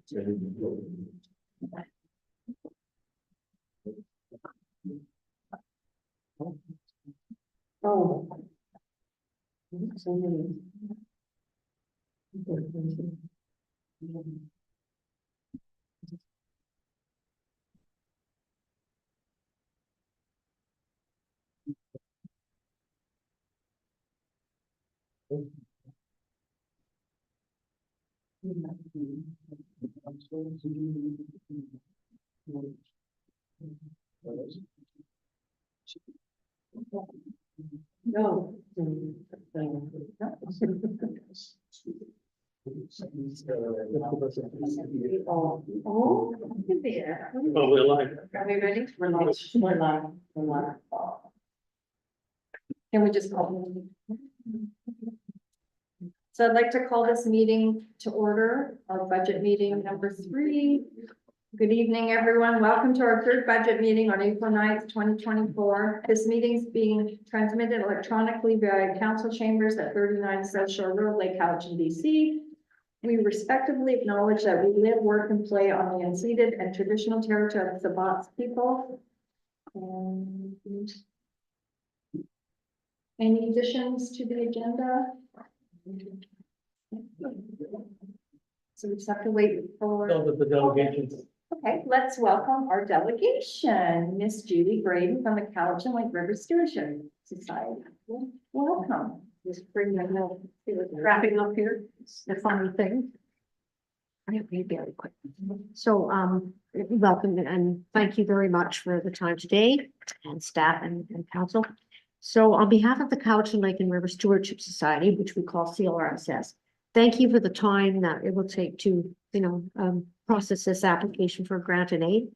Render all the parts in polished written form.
Oh. No. Oh, there. Oh, we're live. Are we ready? We're live. We're live. We're live. Can we just call? So I'd like to call this meeting to order, our budget meeting number 3. Good evening, everyone. Welcome to our third budget meeting on April 9th, 2024. This meeting is being transmitted electronically via council chambers at 39 South Shore Road, Lake Cowichan, BC. We respectively acknowledge that we live, work, and play on the unceded and traditional territory of the Sabaats people. And any additions to the agenda? So we just have to wait for. The delegations. Okay, let's welcome our delegation, Miss Julie Braden from the Cowichan Lake River Stewardship Society. Welcome. Just bring my little, wrapping up here, the funny thing. I read very quick. So, welcome and thank you very much for the time today and staff and council. So on behalf of the Cowichan Lake and River Stewardship Society, which we call CLRSS, thank you for the time that it will take to, process this application for grant and aid.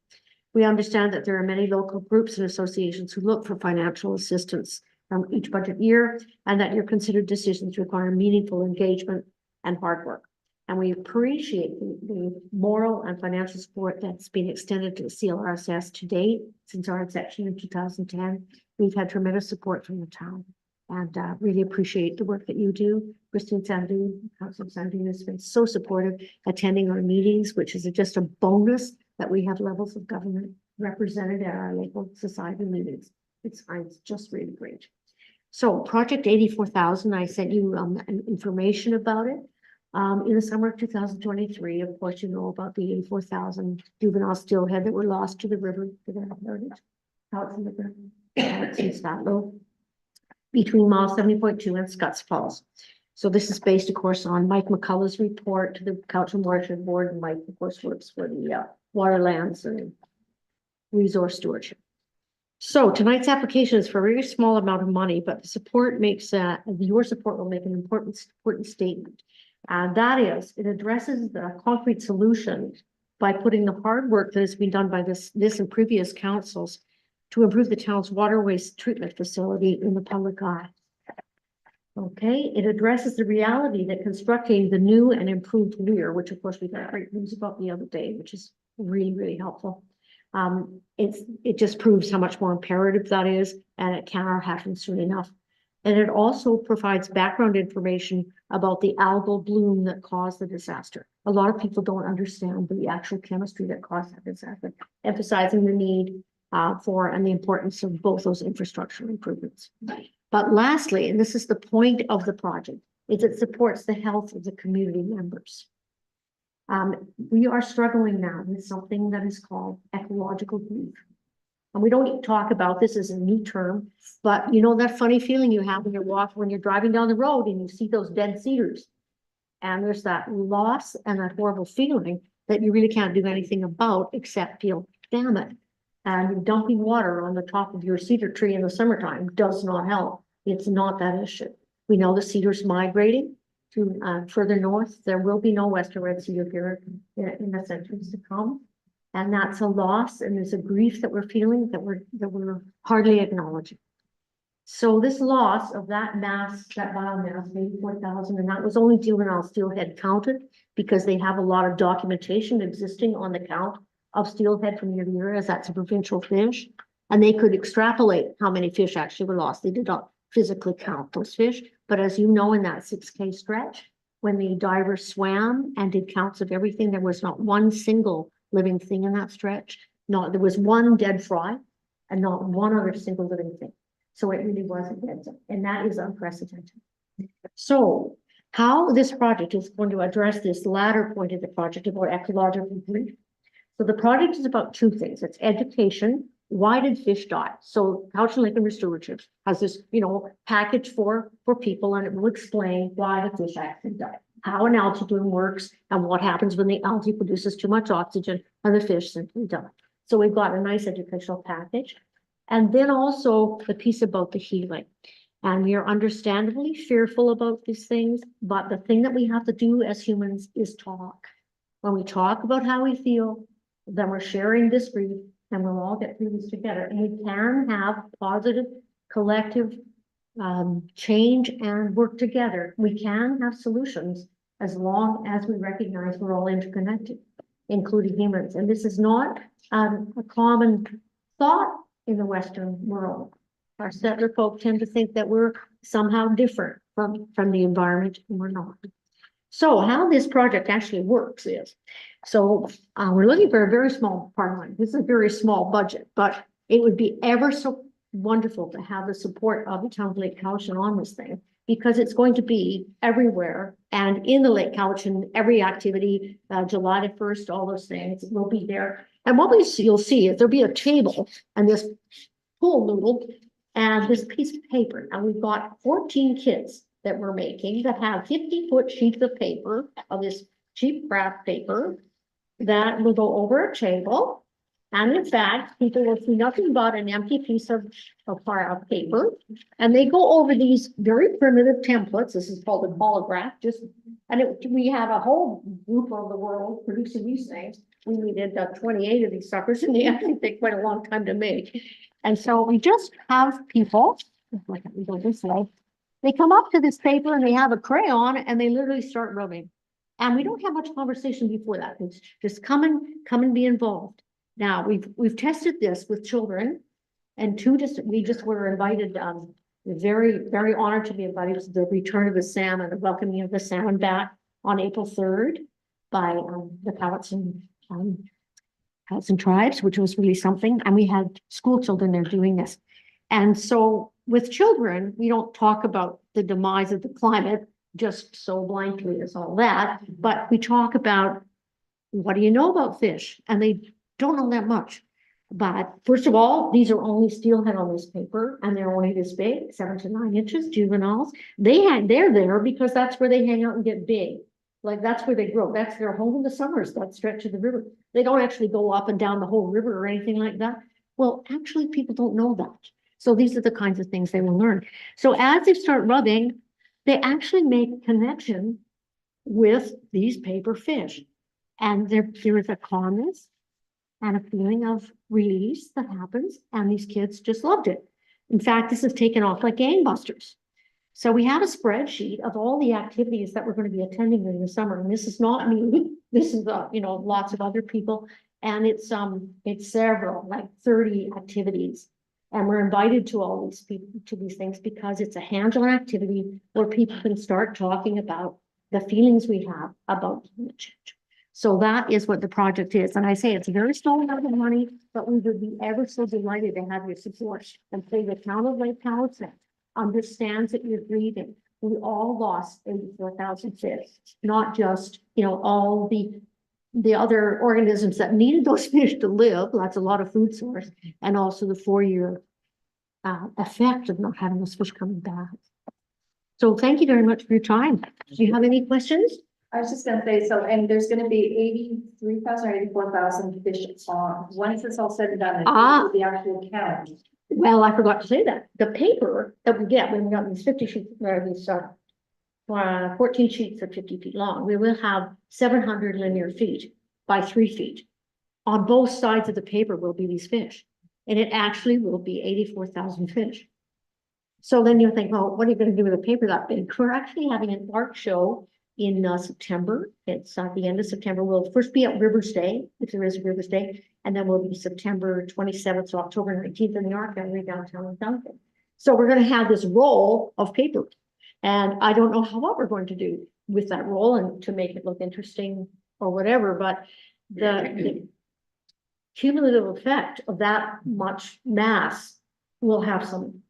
We understand that there are many local groups and associations who look for financial assistance from each budget year, and that your considered decisions require meaningful engagement and hard work. And we appreciate the moral and financial support that's been extended to the CLRSS to date since our inception in 2010. We've had tremendous support from the town, and really appreciate the work that you do. Christine Sandu, Councilor Sandu has been so supportive, attending our meetings, which is just a bonus that we have levels of government represented at our local society meetings. It's just really great. So project 84,000, I sent you information about it. In the summer of 2023, of course, you know about the 84,000 juvenile steelhead that were lost to the river, to the heritage, out from the river, in Statlow, between mile 70.2 and Scotts Falls. So this is based, of course, on Mike McCullough's report to the Cowichan Watershed Board, and Mike, of course, works for the Waterlands and Resource Stewardship. So tonight's application is for a very small amount of money, but the support makes your support will make an important statement. And that is, it addresses the concrete solution by putting the hard work that has been done by this and previous councils to improve the town's water waste treatment facility in the public eye. Okay, it addresses the reality that constructing the new and improved weir, which of course we got great news about the other day, which is really, really helpful. It just proves how much more imperative that is, and it cannot happen soon enough. And it also provides background information about the algal bloom that caused the disaster. A lot of people don't understand the actual chemistry that caused that disaster, emphasizing the need for and the importance of both those infrastructure improvements. But lastly, and this is the point of the project, is it supports the health of the community members. We are struggling now with something that is called ecological grief. And we don't talk about this as a new term, but you know that funny feeling you have when you're driving down the road and you see those dead cedars. And there's that loss and that horrible feeling that you really can't do anything about except feel, damn it. And dumping water on the top of your cedar tree in the summertime does not help. It's not that issue. We know the cedar's migrating to further north. There will be no western red cedar here in the centuries to come. And that's a loss, and there's a grief that we're feeling that we're hardly acknowledging. So this loss of that mass, that biomass, 84,000, and that was only juvenile steelhead counted because they have a lot of documentation existing on the count of steelhead from year to year, as that's a provincial fish, and they could extrapolate how many fish actually were lost. They did not physically count those fish, but as you know, in that 6K stretch, when the divers swam and did counts of everything, there was not one single living thing in that stretch. Not, there was one dead fry and not one other single living thing. So it really was a dead zone, and that is unprecedented. So how this project is going to address this latter point of the project about ecological grief. So the project is about two things. It's education. Why did fish die? So Cowichan Lake and Restorative has this, package for people, and it will explain why the fish actually died, how an algae bloom works, and what happens when the algae produces too much oxygen and the fish simply die. So we've got a nice educational package. And then also the piece about the healing. And we are understandably fearful about these things, but the thing that we have to do as humans is talk. When we talk about how we feel, then we're sharing this grief, and we'll all get through this together. And we can have positive collective change and work together. We can have solutions as long as we recognize we're all interconnected, including humans. And this is not a common thought in the Western world. Our settler folk tend to think that we're somehow different from the environment, and we're not. So how this project actually works is, we're looking for a very small parliament. This is a very small budget, but it would be ever so wonderful to have the support of the town of Lake Cowichan on this thing, because it's going to be everywhere. And in the Lake Cowichan, every activity, July the 1st, all those things will be there. And what you'll see is there'll be a table and this pool noodle and this piece of paper. And we've got 14 kits that we're making that have 50-foot sheets of paper, of this cheap craft paper, that will go over a table. And in fact, people will see nothing but an empty piece of paper. And they go over these very primitive templates. This is called a holograph. We have a whole group of the world producing these things. We needed 28 of these suckers, and they actually take quite a long time to make. And so we just have people, like we go this way, they come up to this paper and they have a crayon and they literally start rubbing. And we don't have much conversation before that. It's just come and be involved. Now we've tested this with children, and we just were invited. We're very honored to be invited to the return of the salmon, the welcoming of the salmon back on April 3rd by the Cowichan tribes, which was really something. And we had school children there doing this. And so with children, we don't talk about the demise of the climate just so blankly as all that, but we talk about, what do you know about fish? And they don't know that much. But first of all, these are only steelhead on this paper, and they're only this big, 7 to 9 inches, juveniles. They're there because that's where they hang out and get big. Like that's where they grow. That's their home in the summers, that stretch of the river. They don't actually go up and down the whole river or anything like that. Well, actually, people don't know that. So these are the kinds of things they will learn. So as they start rubbing, they actually make connection with these paper fish. And there is a calmness and a feeling of release that happens. And these kids just loved it. In fact, this has taken off like gangbusters. So we have a spreadsheet of all the activities that we're going to be attending during the summer. And this is not me. This is, lots of other people. And it's several, like 30 activities. And we're invited to all these people, to these things, because it's a hands-on activity where people can start talking about the feelings we have about climate change. So that is what the project is. And I say it's a very small amount of money, but we would be ever so delighted to have your support. And say the town of Lake Cowichan understands that you're grieving. We all lost 84,000 fish, not just, all the other organisms that needed those fish to live. That's a lot of food source, and also the 4-year effect of not having those fish coming back. So thank you very much for your time. Do you have any questions? I was just gonna say, and there's gonna be 83,000 or 84,000 fish on, once it's all said and done, the actual count. Well, I forgot to say that. The paper that we get when we got these 50 sheets, these 14 sheets of 50 feet long, we will have 700 linear feet by 3 feet. On both sides of the paper will be these fish. And it actually will be 84,000 fish. So then you think, well, what are you going to do with a paper that big? We're actually having an art show in September. It's at the end of September. We'll first be at Rivers Day, if there is a Rivers Day, and then we'll be September 27th to October 19th in the art gallery downtown in Duncan. So we're going to have this roll of paper, And I don't know what we're going to do with that role and to make it look interesting or whatever, but the cumulative effect of that much mass will have some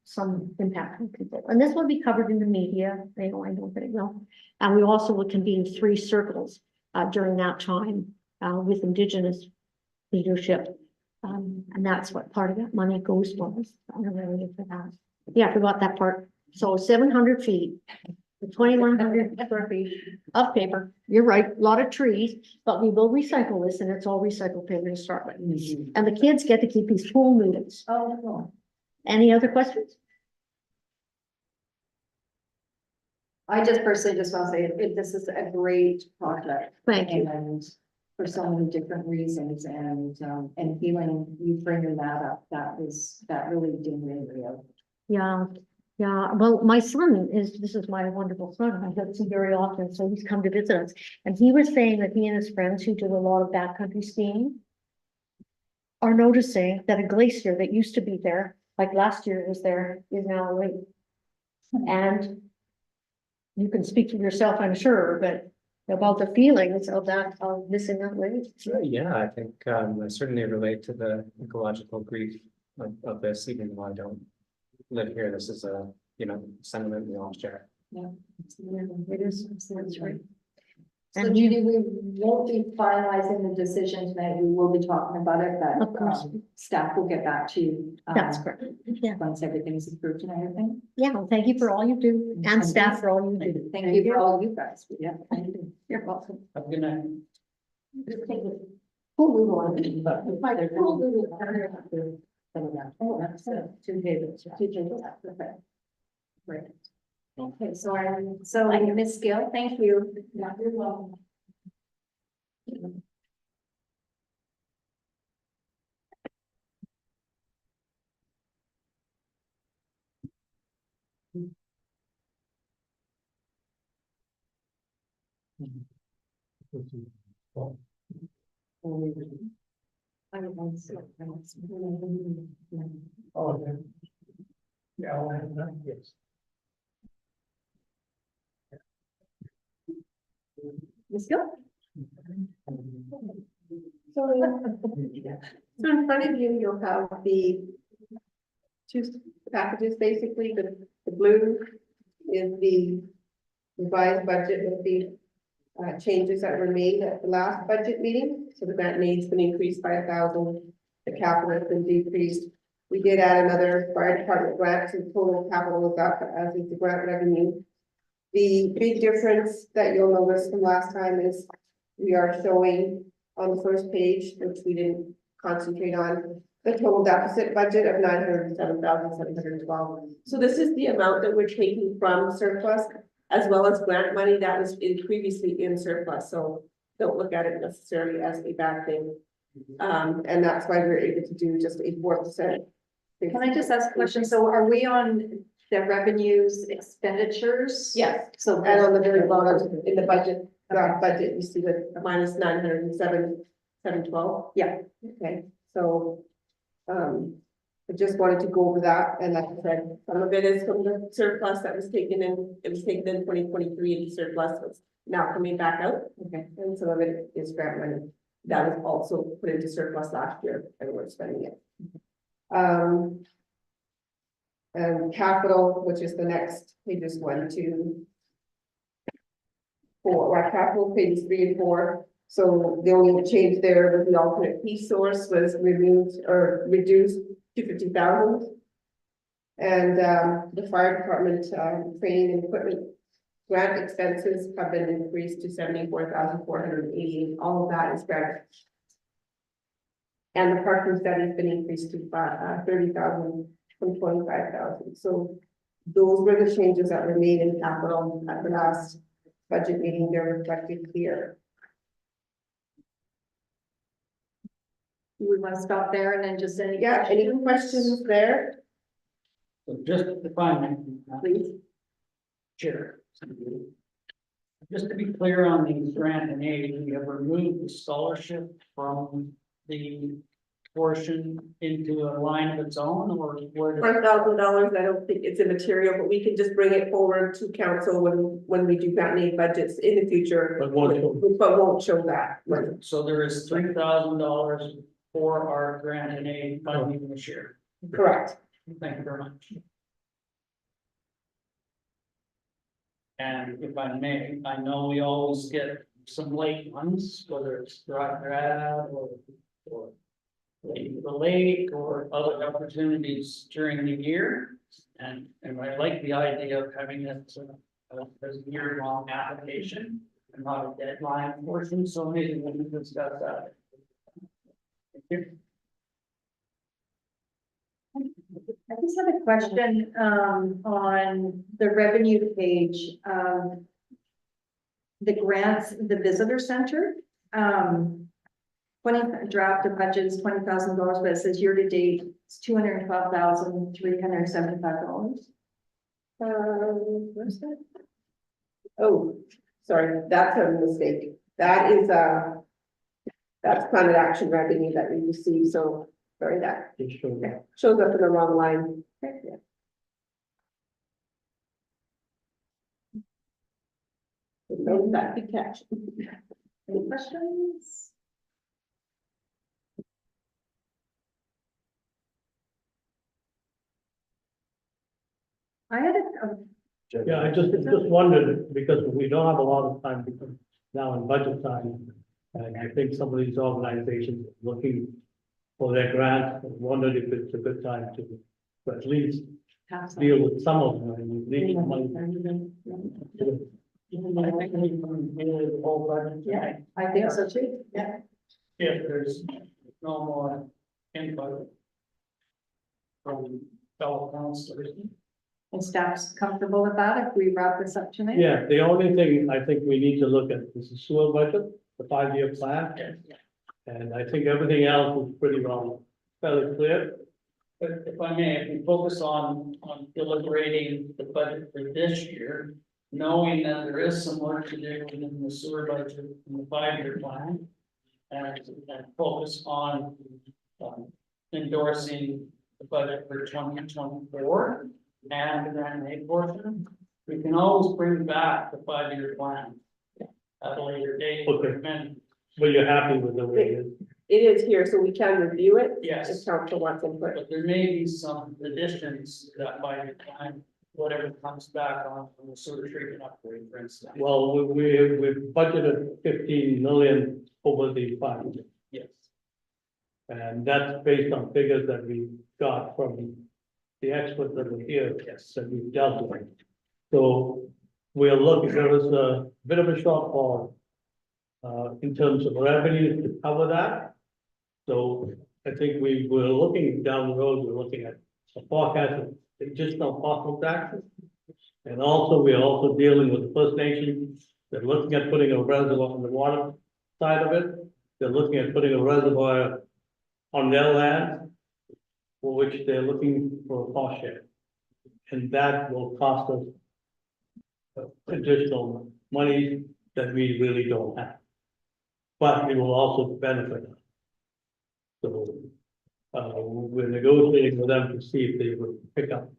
impact on people. And this will be covered in the media, I know that it will. And we also will convene 3 circles during that time with Indigenous leadership. And that's what part of that money goes for. I'm really for that. Yeah, I forgot that part. So 700 feet, 2,100 square feet of paper. You're right, a lot of trees, but we will recycle this and it's all recycled paper to start with. And the kids get to keep these whole noodles. Oh, Any other questions? I just personally just want to say this is a great project. Thank you. And for so many different reasons and feeling you bringing that up, that really did me real. Yeah, yeah. Well, my son this is my wonderful son. I don't see very often, so he's come to visit us. And he was saying that he and his friends who do a lot of backcountry skiing are noticing that a glacier that used to be there, like last year was there, is now away. And you can speak for yourself, I'm sure, but about the feelings of that, of missing that lake. Yeah, I think I certainly relate to the ecological grief of this, even though I don't live here. This is a, sentiment we all share. It is, that's right. So And Judy, we won't be finalizing the decision tonight. We will be talking about it, but Of course. Staff will get back to you. That's correct. Yeah, Once everything is approved and everything. yeah. Well, thank you for all you do and staff for all you do. Thank you for all you guys. Yeah, thank you. You're welcome. Have a good night. Just take it. Full Google on it. Full Google. Oh, that's 2 tables. 2 tables. Okay. Great. Okay, so Ms. Gill, thank you. Yeah, you're welcome. Oh, yeah, yes. Ms. Gill? So in front of you, you'll have the 2 packages, basically. The blue is the revised budget with the changes that were made at the last budget meeting. So the grant needs been increased by 1,000. The capital has been decreased. We did add another fire department grant, so total capital is up, as is the grant revenue. The big difference that you'll notice from last time is we are showing on the first page, which we didn't concentrate on, the total deficit budget of 907,712. So this is the amount that we're taking from surplus, as well as grant money that was previously in surplus. So don't look at it necessarily as a bad thing. And that's why we're able to do just a 4%. Can I just ask a question? So are we on the revenues expenditures? Yes. So And on the very bottom in the budget, draft budget, you see the minus 907,712. Yeah. Okay, so, I just wanted to go over that, and like I said, some of it is from the surplus that was taken in, it was taken in 2023 into surplus, was now coming back out. Okay. And some of it is grant money that was also put into surplus last year, and we're spending it. And capital, which is the next pages 1, 2, 4, our capital pages 3 and 4. So the only change there was the alternate P source was removed or reduced to 50,000. And the fire department training and equipment grant expenses have been increased to 74,488. All of that is grant. And the parking study has been increased to 30,000 from 25,000. So those were the changes that were made in capital at the last budget meeting. They're reflected here. We want to stop there and then just any. Yeah, any questions there? So just to define, Please. Chair. Just to be clear on the grant and aid, we have removed the scholarship from the portion into a line of its own, or where does? $1,000, I don't think it's immaterial, but we can just bring it forward to council when we do grant aid budgets in the future. But won't- But won't show that. So there is $3,000 for our grant and aid funding this year. Correct. Thank you very much. And if I may, I know we always get some late ones, whether it's dry grad or Lake the lake or other opportunities during the year. And I like the idea of having it as a year-long application and not a deadline portion, so maybe we can discuss that. Thank you. I just have a question, on the revenue page, the grants, the visitor center, 20 draft of budget is $20,000, but it says year to date, it's $212,375. Where's that? Oh, sorry, that's a mistake. That is, that's climate action revenue that we receive, so, sorry, that shows up in the wrong line. So that good catch. Any questions? I had Yeah, I just wondered, because we don't have a lot of time because now in budget time. And I think some of these organizations are looking for their grants, and wondered if it's a good time to at least deal with some of them and leave money. I think we can deal with the whole budget. Yeah, I think so too, yeah. If there's no more input from fellow councilors. And staff's comfortable with that if we wrap this up tonight? Yeah, the only thing I think we need to look at is the sewer budget, the 5-year plan. And I think everything else is pretty well, fairly clear. But if I may, if we focus on deliberating the budget for this year, knowing that there is some work to do within the sewer budget in the 5-year plan. And focus on endorsing the budget for 2024 and the grant aid portion. We can always bring back the 5-year plan at a later date. Okay. But you're happy with the way it is? It is here, so we can review it. Yes. If council wants input. But there may be some additions to that 5-year plan, whatever comes back on from the sewer treatment upgrade, for instance. Well, we budgeted 15 million over the 5 years. Yes. And that's based on figures that we got from the experts that were here, Yes. that we've dealt with. So we're looking, there was a bit of a shortfall in terms of revenue to cover that. So I think we were looking down the road, we're looking at a forecast of additional fossil taxes. And also, we're also dealing with the First Nation. They're looking at putting a reservoir on the water side of it. They're looking at putting a reservoir on their land, for which they're looking for a cost share. And that will cost us additional money that we really don't have. But it will also benefit us. So, we're negotiating with them to see if they would pick up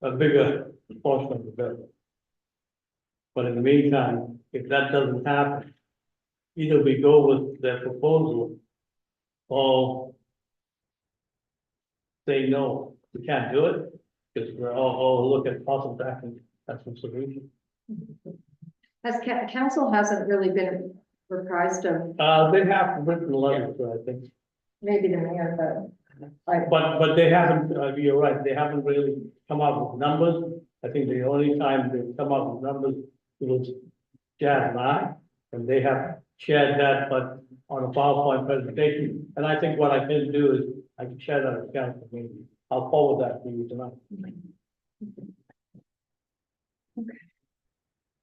a bigger portion of the bill. But in the meantime, if that doesn't happen, either we go with their proposal or say, no, we can't do it, because we're all look at possible tax and that's the solution. Has council hasn't really been reprised of, They have written letters, I think, maybe the mayor, but but they haven't, you're right, they haven't really come up with numbers. I think the only time they've come up with numbers was Jazz and I, and they have shared that, but on a PowerPoint presentation. And I think what I can do is I can share that with council meeting. I'll forward that to you tonight.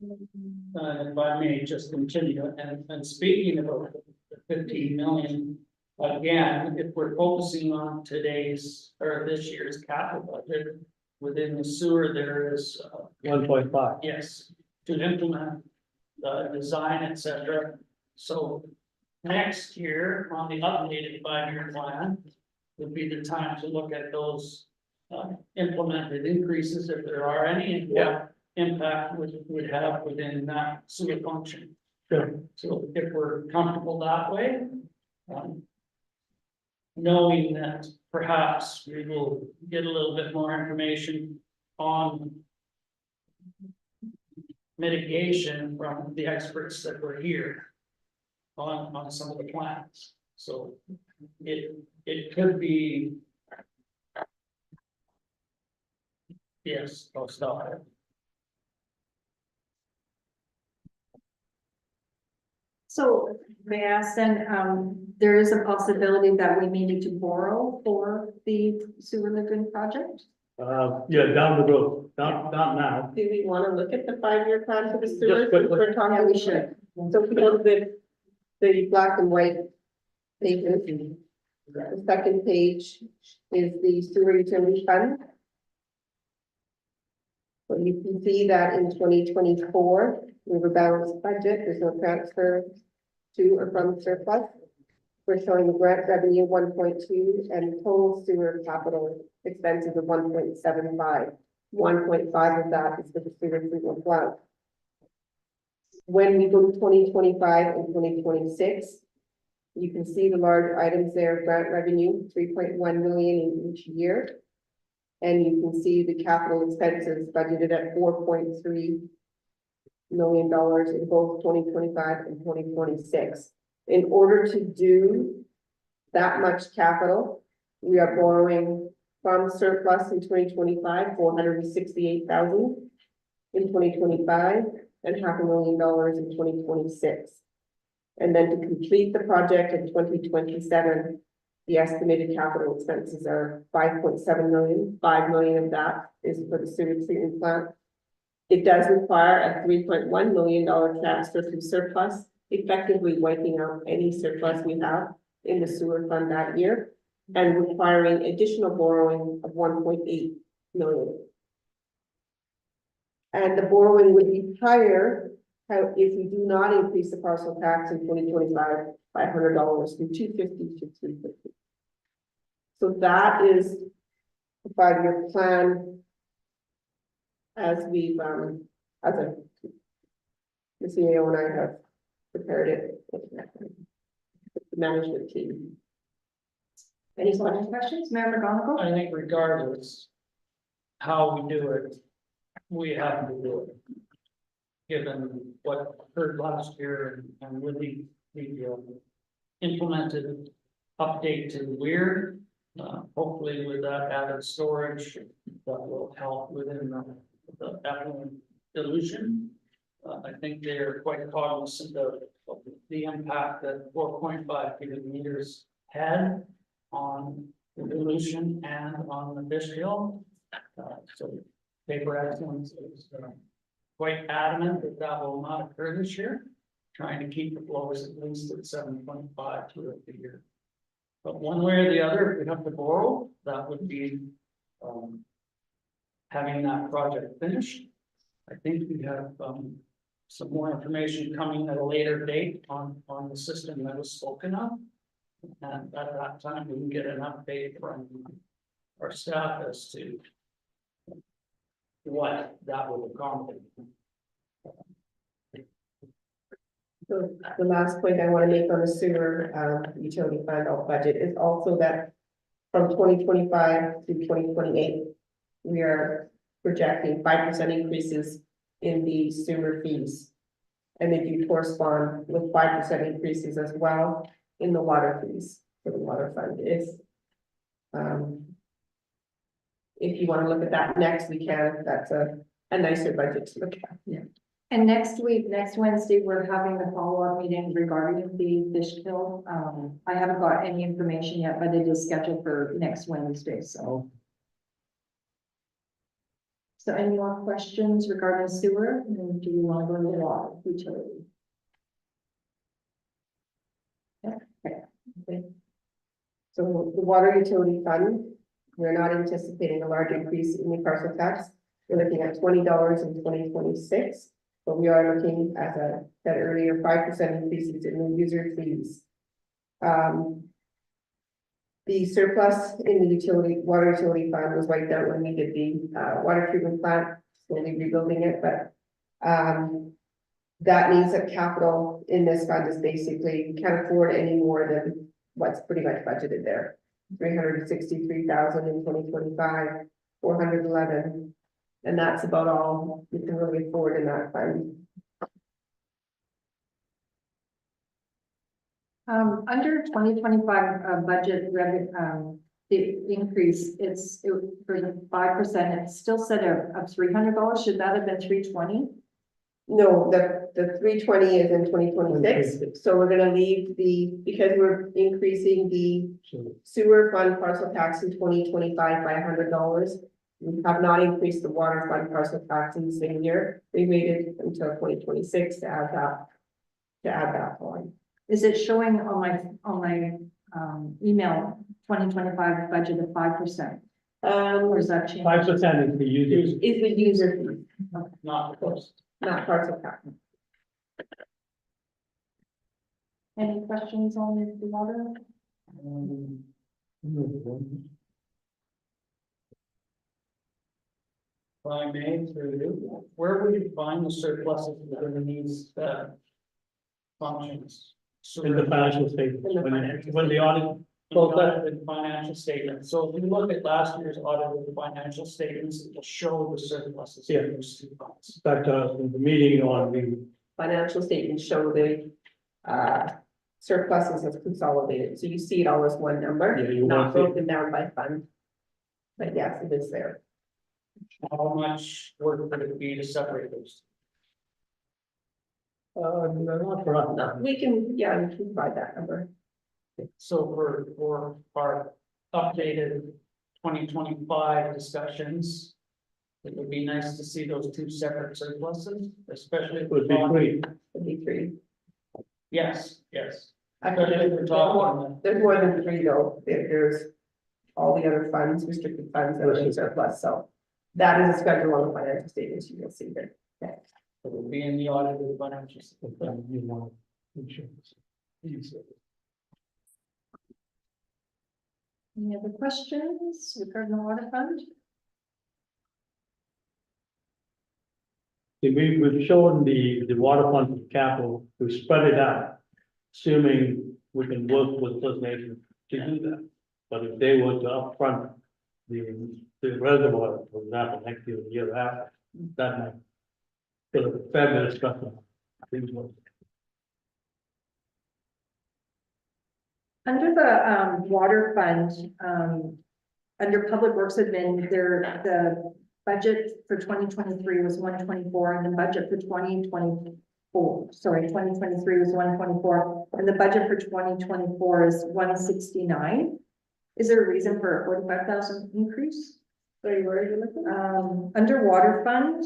If I may just continue, and speaking about the 15 million, again, if we're focusing on today's or this year's capital budget, within the sewer, there is, 1.5. yes, to implement the design, etc. So next year, on the updated 5-year plan, would be the time to look at those implemented increases, if there are any, and what impact would have within that sewer function. Sure. So if we're comfortable that way, knowing that perhaps we will get a little bit more information on mitigation from the experts that were here on some of the plans. So it could be. Yes, I'll stop it. So may I ask then, there is a possibility that we may need to borrow for the sewer lagoon project? Yeah, down the road, not now. Do we want to look at the 5-year plan for the sewer? Just quickly. We're talking- Yeah, we should. So if we go to the black and white pages, the second page is the sewer utility fund. So you can see that in 2024, we have a balanced budget, there's no transfer to or from surplus. We're showing the grant revenue 1.2 and total sewer capital expenses of 1.75. 1.5 of that is for the sewer treatment plant. When we go to 2025 and 2026, you can see the large items there, grant revenue, 3.1 million in each year. And you can see the capital expenses budgeted at $4.3 million in both 2025 and 2026. In order to do that much capital, we are borrowing from surplus in 2025, 468,000 in 2025, and $500,000 in 2026. And then to complete the project in 2027, the estimated capital expenses are 5.7 million. 5 million of that is for the sewer treatment plant. It does require a $3.1 million transfer from surplus, effectively wiping out any surplus we have in the sewer fund that year, and requiring additional borrowing of 1.8 million. And the borrowing would be higher if we do not increase the parcel tax in 2025 by $100 from 250 to 350. So that is the 5-year plan as we've, as a, the CEO and I have prepared it with the management team. Any questions, Mayor McGonigal? I think regardless how we do it, we have to do it. Given what occurred last year and with the implemented update to the weir, hopefully with that added storage, that will help within the effluent dilution. I think they're quite cognizant of the impact that 4.5 cubic meters had on the dilution and on the fish kill. So paper excellence is quite adamant that that will not occur this year, trying to keep the flows at least at 7.5 throughout the year. But one way or the other, if we have to borrow, that would be having that project finished. I think we have some more information coming at a later date on the system that was spoken of. And at that time, we can get an update from our staff as to what that will accommodate. So the last point I want to make on the sewer utility fund budget is also that from 2025 to 2028, we are projecting 5% increases in the sewer fees. And they do correspond with 5% increases as well in the water fees for the water fund. Is if you want to look at that next, we can. That's a nicer budget to look at. Yeah. And next week, next Wednesday, we're having the follow-up meeting regarding the fish kill. I haven't got any information yet, but it is scheduled for next Wednesday, so. So any more questions regarding sewer? And do you want to go to the water utility? Yeah, okay. So the water utility fund, we're not anticipating a large increase in the parcel tax. We're looking at $20 in 2026, but we are looking, as I said earlier, 5% increases in the user fees The surplus in the water utility fund was wiped out when we did the, water treatment plant, slowly rebuilding it, but, that means that capital in this fund is basically, we can't afford any more than what's pretty much budgeted there. 363,000 in 2025, 411, and that's about all we can really afford in that fund. Under 2025, budget revenue, the increase, for the 5%, it's still set of $300. Should that have been 320? No, the 320 is in 2026, so we're gonna leave because we're increasing the So sewer fund parcel tax in 2025 by $100. We have not increased the water fund parcel tax in the same year. We waited until 2026 to add that on. Is it showing on my email 2025 budget of 5%? Or is that changed? 5% is the users. Is the user fee, Not the cost. not parcel tax. Any questions on the water? If I may, through you, where would you find the surpluses within these, functions? In the financial statements, In the when financial the audit, In the audited financial statement, so if you look at last year's audited financial statements, it will show the surpluses in those two funds. that, the meeting on the, Financial statements show the surpluses as consolidated, so you see it all as one number, Yeah, you not want it. broken down by fund. But yes, it is there. How much work would it be to separate those? not for us. No, we can provide that number. So for our updated 2025 discussions. It would be nice to see those two separate surpluses, especially. if Would be we're great. talking- It'd be three. Yes, yes. Actually, Especially if we're talking, there's more than three though, there's all the other funds, restricted funds that are in surplus, so. That is a schedule on the financial statements you will see there. Okay. it would be in the audited financial. You know, insurance. Any other questions regarding the water fund? We've shown the water fund capital, we spread it out, assuming we can work with First Nations to do that. But if they were to upfront the reservoir, for example, next year, the year after, that might put a fair bit of stress on things. Under the water fund, under public works admin, the budget for 2023 was 124, and the budget for 2024, sorry, 2023 was 124, and the budget for 2024 is 169. Is there a reason for a 45,000 increase? Sorry, where are you looking? Under water fund,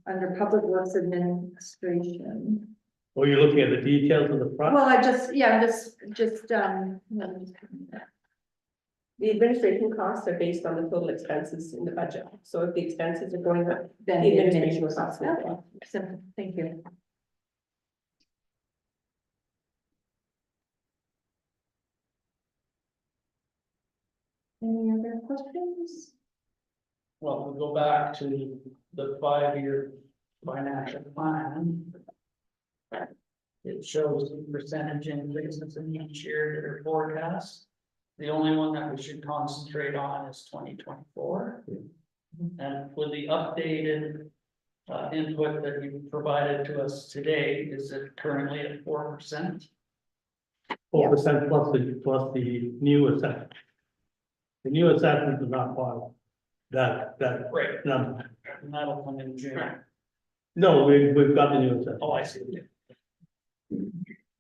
under public works administration. Or you're looking at the details of the front? Well, I just. The administration costs are based on the total expenses in the budget, so if the expenses are going up, Then the the administration administration costs will go up. Simple, thank you. Any other questions? Well, we go back to the 5-year financial plan. It shows the percentage increases in each year that are forecast. The only one that we should concentrate on is 2024. And with the updated input that you provided to us today, is it currently at 4%? 4% plus the new assessment. The new assessment is not part of that Right, number. and that'll come in June. No, we've got the new assessment. Oh, I see.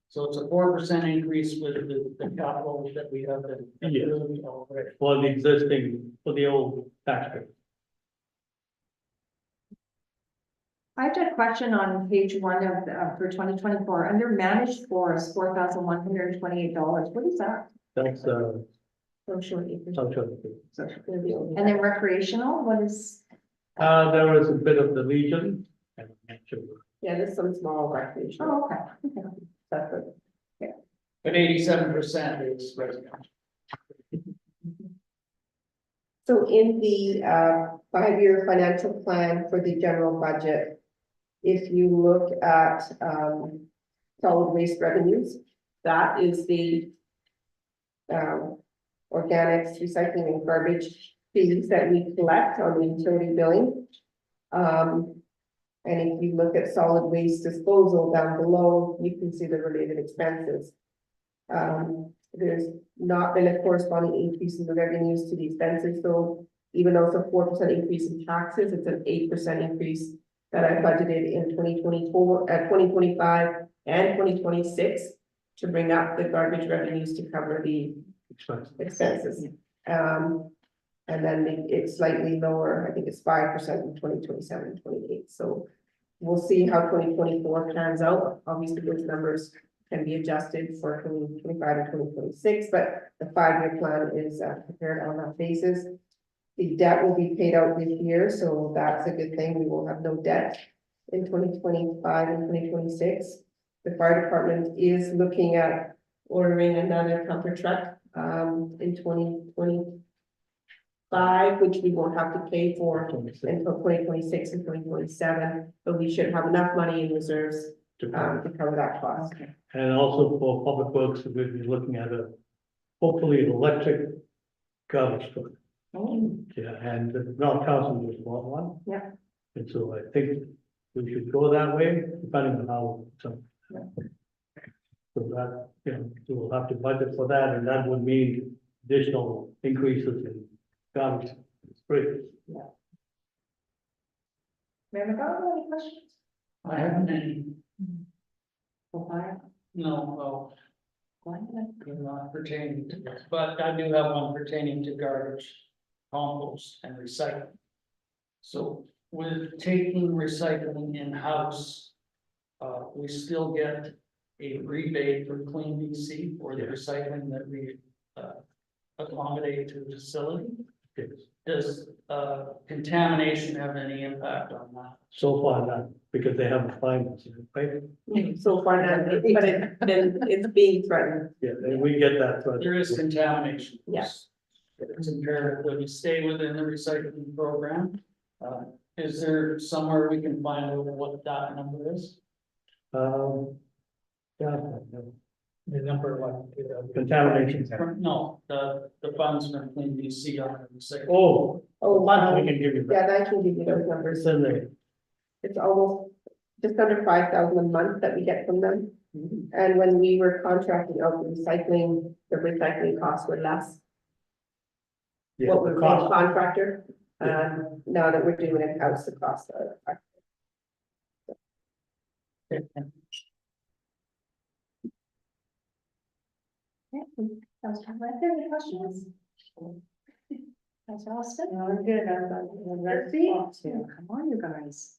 So it's a 4% increase with the capital that we have. Yes. Already. For the existing, for the old tax rate. I had a question on page 1 of for 2024, under managed forest, $4,128. What is that? That's, Social acres. social. They're the only- And then recreational, what is? There was a bit of the Legion. And I'm not sure. Yeah, there's some small recreation. Oh, okay. Separate. But 87% is residential. So in the five-year financial plan for the general budget, if you look at solid waste revenues, that is the organics, recycling and garbage fees that we collect on the utility billing. And if you look at solid waste disposal down below, you can see the related expenses. There's not been a corresponding increase in the revenues to the expenses, so even though it's a 4% increase in taxes, it's an 8% increase that I budgeted in 2024, 2025 and 2026 to bring up the garbage revenues to cover the expenses. And then it's slightly lower, I think it's 5% in 2027, 28. So we'll see how 2024 pans out. Obviously, those numbers can be adjusted for 2025 and 2026, but the five-year plan is prepared on that basis. The debt will be paid out this year, so that's a good thing. We will have no debt in 2025 and 2026. The fire department is looking at ordering another comfort truck in 2025, which we won't have to pay for until 2026 and 2027, but we should have enough money in reserves to cover that cost. And also for public works, we'll be looking at hopefully an electric garbage truck. Yeah, and North Council just bought one. Yeah. And so I think we should go that way, depending on how, so. So that, we'll have to budget for that, and that would mean additional increases in garbage. It's great. Mayor McDonald, any questions? I haven't any, For fire? no, Go ahead. well, not pertaining to this, but I do have one pertaining to garbage, compost and recycling. So with taking recycling in-house, we still get a rebate from Clean BC for the recycling that we accommodate to the facility. Does contamination have any impact on that? So far not, because they haven't fined us, right? So far, not, but it's being threatened. Yeah, and we get that. but- There is contamination. Yes. It's imperative that we stay within the recycling program. Is there somewhere we can find out what that number is? Yeah. The number what? Contamination. No, the funds from Clean BC on the recycling. Oh, Oh, we can give you that. yeah, I can give you those numbers. It's in there. It's almost just under 5,000 a month that we get from them. And when we were contracting out the recycling costs were less. Yeah, What we're the paying cost, contractor, Yeah. now that we're doing it house, the cost are. Any questions? That's Austin. Oh, good, Let's see. come on, you guys.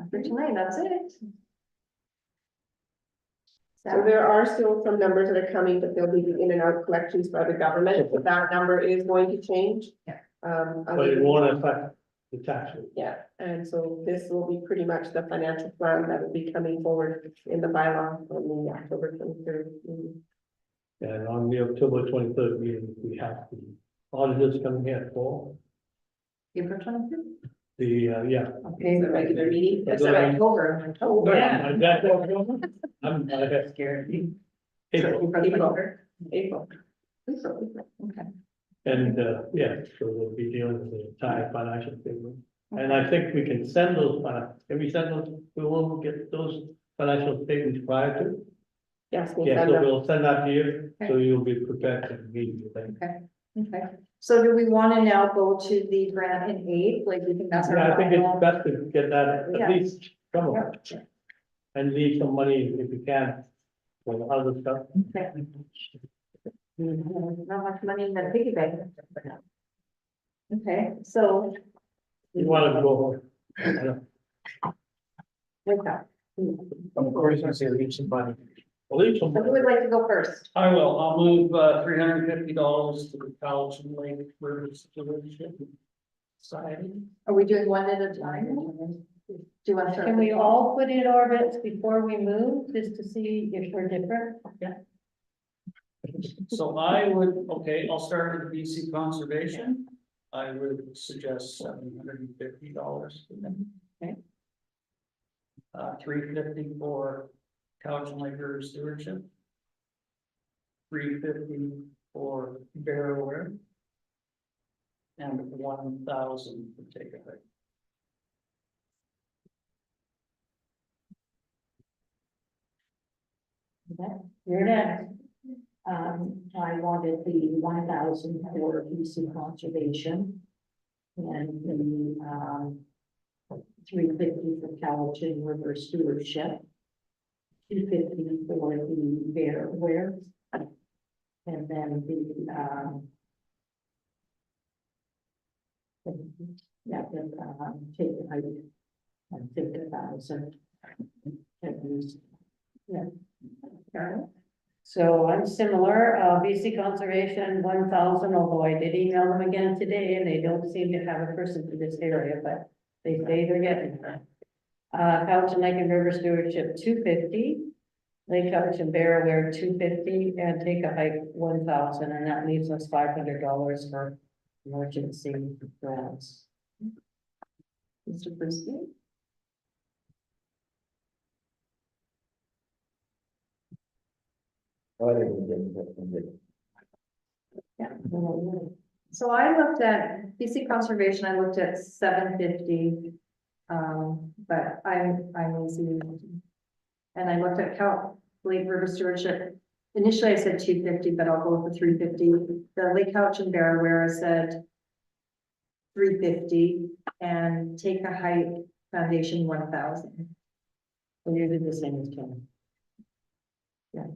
For tonight, that's it. So there are still some numbers that are coming, but they'll be the in and out collections by the government, but that number is going to change. Yeah. but it won't affect the tax rate. Yeah, and so this will be pretty much the financial plan that will be coming forward in the bylaw on the October 23rd. And on the October 23rd meeting, we have the auditors coming here for April 22. the, yeah. Okay, the regular meeting. That's in October. Yeah. I'm Scared. April. April. Okay. And, yeah, so we'll be dealing with the entire financial statement. And I think we can send those, can we send those, we will get those financial statements prior to? Yes. we'll Yeah, send so them. we'll send that to you, so you'll be prepared to meet with them. Okay, so do we want to now go to the grant in aid, like we think that's our. Yeah, I think it's final- best to get that, Yeah. at least some of it. And leave some money if you can, for the other stuff. Okay. Not much money in the piggy bank. Okay, so You wanna go. I don't- with that, Of course, I say leave some money. Leave some who money. would like to go first? I will, I'll move $350 to the College and Lake River Stewardship Society. Are we doing one at a time? Do you want to? start Can we with- all put in orbits before we move, just to see if we're different? So I would, okay, I'll start with BC Conservation. I would suggest $750 for them. Okay. 350 for Couch and Lake River Stewardship. 350 for Bearware. And 1,000 for Take a Hike. You're next. I wanted the 1,000 for BC Conservation. And the, 350 for Cowichan River Stewardship. 250 for the Bearware. And then take the height. And 50,000. Yeah. So I'm similar, BC Conservation, 1,000, although I did email them again today and they don't seem to have a person for this area, but they say they're getting there. Couch and Lake and River Stewardship, 250. Lake Couch and Bearware, 250, and Take a Hike, 1,000, and that leaves us $500 for emergency grants. Mr. Brisky? Yeah. So I looked at BC Conservation, I looked at 750. But I'm easy. And I looked at Lake River Stewardship. Initially I said 250, but I'll go with the 350. The Lake Couch and Bearware I said 350 and Take a Hike Foundation 1,000. So you did the same as Ken. Yeah.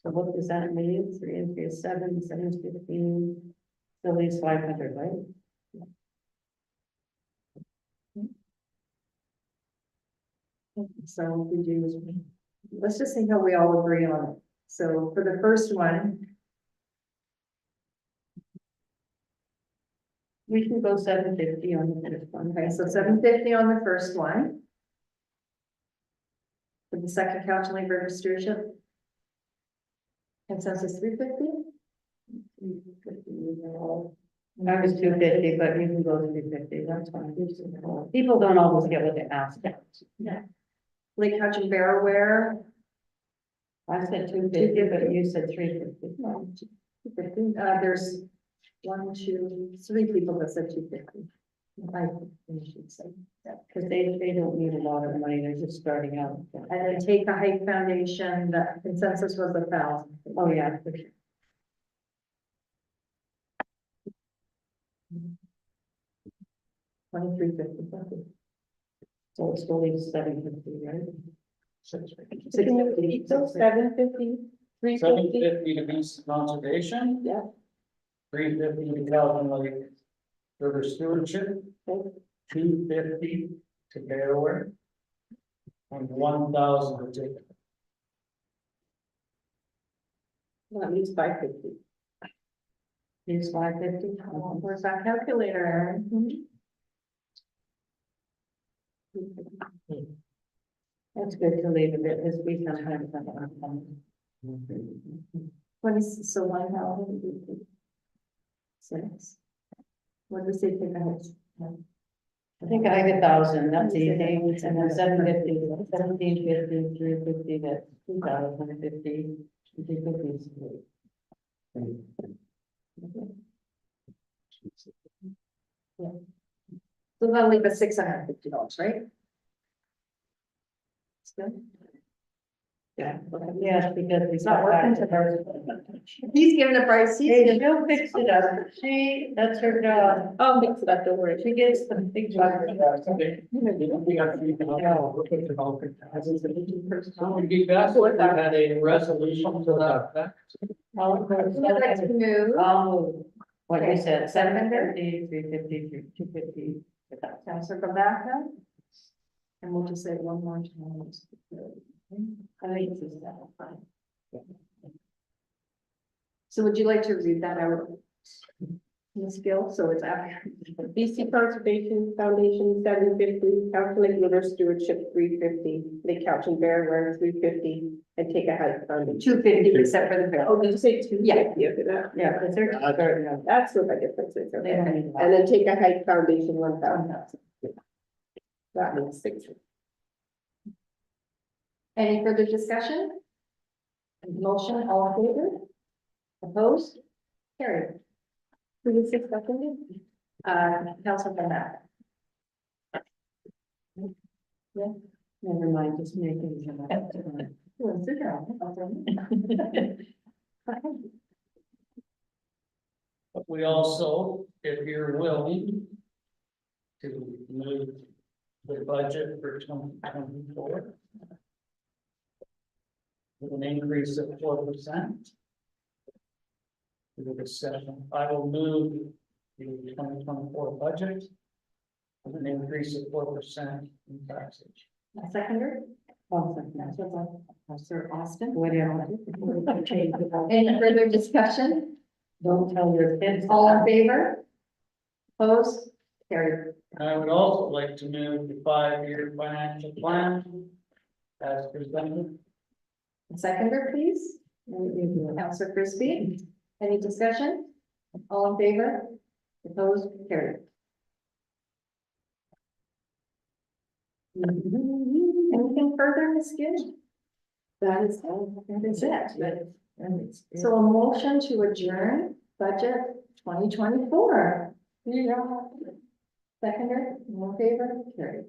So what does that mean? 3 and 3 is 7, 7 is 15, still leaves 500, right? So we do, let's just see how we all agree on it. So for the first one, We can go 750 on the first one. okay, so 750 on the first one. For the second Couch and Lake River Stewardship. Consensus 350? I was 250, but you can go to 350, that's fine. People don't always get what they ask. Lake Couch and Bearware, I said 250, but you said 350. 250. There's 1, 2, 3 people that said 250. I should say. Because they don't need a lot of money, they're just starting out. And then Take a Hike Foundation, the consensus was 1,000. Oh, yeah, for sure. $2,350. So it's still leaves 750, right? 650. 750, 350. 750 to BC Conservation. Yeah. 350 to Calvin Lake River Stewardship. 250 to Bearware. And 1,000 to Take. That means 550. Leaves 550. Where's that calculator? That's good to leave a bit, because we sometimes have. What is, so 1,000? 6. What do we say, Take a Hike? I think I have 1,000, that's easy, and then 750, 1,750, 350, that's 2,050, 250. So that'll leave us $650, right? It's good. Yeah, yes, because It's not working to her. He's giving the price, he's Hey, giving. she'll fix it up, that's her job, I'll mix it up, don't worry. she gets the big bucks. So would be best if we had a resolution to that effect. Would you like to move? What you Okay, said, 700? 750, 350, 250. Can circle back then? And we'll just say it one more time. I think this is that, fine. So would you like to read that out? Ms. Gill, so it's after. BC Conservation Foundation, 750, Council Lake River Stewardship, 350, Lake Couch and Bearware, 350, and Take a Hike Foundation. 250 except for the bill. Oh, did you say two? Yeah. Okay, that, Yeah, because they're. that's what my difference is, They okay. don't need a lot. And then Take a Hike Foundation, 1,000. That makes 6. Any further discussion? Motion, all in favor? Opposed? Carried. Who was the second? Councilman Matt. Never mind, just making. Well, sit down. But we also, if you're willing to move the budget for 2024 with an increase of 4%. With a session, I will move the 2024 budget with an increase of 4% in taxation. A seconder? Sir Austin. Whatever. Any further discussion? Don't tell your kids. All in favor? Opposed? Carried. I would also like to move the 5-year financial plan as presented. A seconder, please. Councilor Frisbee. Any discussion? All in favor? Opposed? Carried. Anything further, Ms. Gill? That is it. So a motion to adjourn budget 2024. Yeah. Seconder, all in favor? Carried.